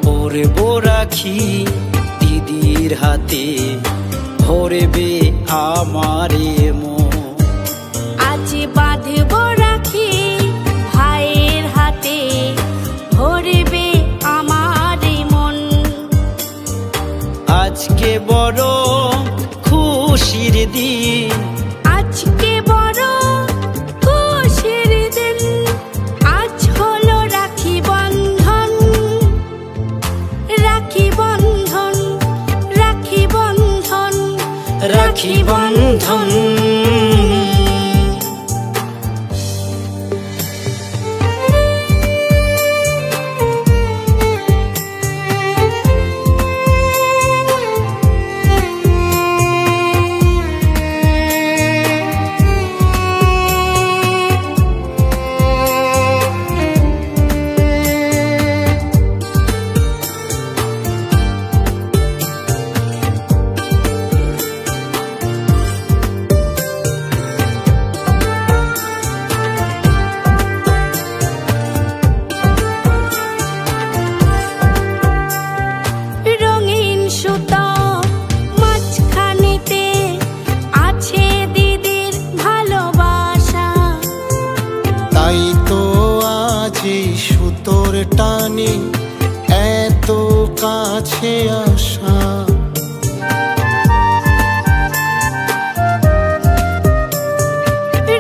পরবো রাখি দিদির হাতে, ভরবে আমারে মন। আজ বাঁধবো রাখি ভাইয়ের হাতে, ভরবে আমারে মন। আজকে বড় খুশির দিন, আজকে বড় খুশির দিন, আজ হলো রাখি বন্ধন। রাখি বন্ধন, রাখি বন্ধন, রাখি বন্ধন। তাই তো আজ সুতোর টানে এত কাছে আসা।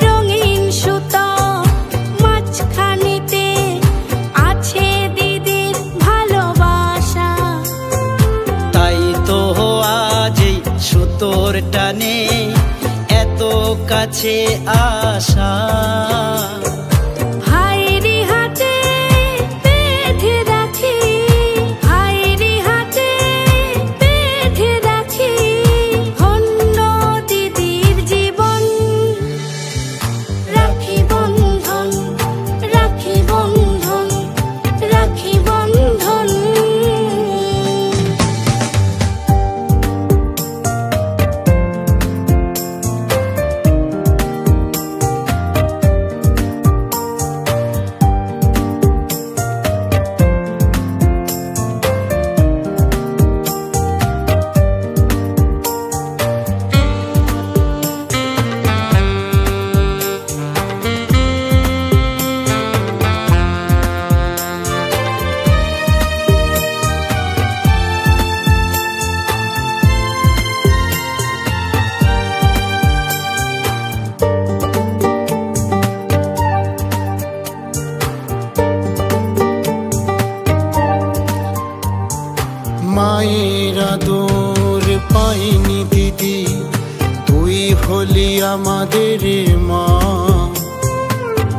রঙিন সুতো মাঝখানেতে আছে দিদির ভালোবাসা। তাই তো আজ সুতোর টানে এত কাছে আসা। ভাইরি হাতে বেঁধে রাখি, ভাইরি হাতে বেঁধে রাখি, ধন্য দিদির জীবন। রাখি বন্ধন, রাখি বন্ধন, রাখি বন্ধন। মায়ের আদর পাইনি দিদি, তুই হলি আমাদের মা।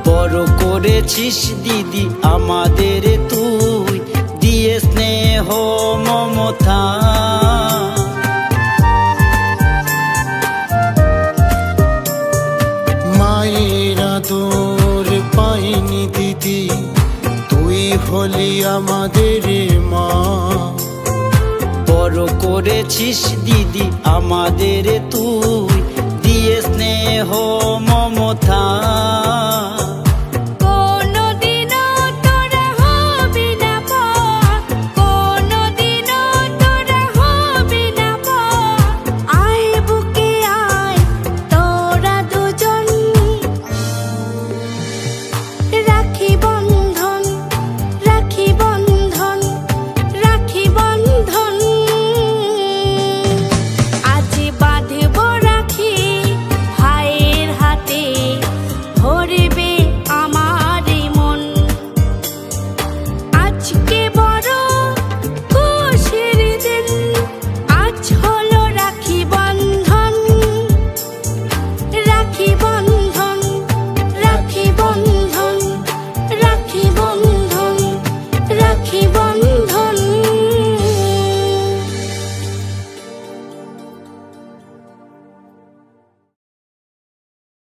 বড় করেছিস দিদি আমাদের তুই, দিয়ে স্নেহ মমতা। মায়ের আদর পাইনি দিদি, তুই হলি আমাদের মা। বড় করেছিস দিদি আমাদের তুই, দিয়ে স্নেহ মমতা।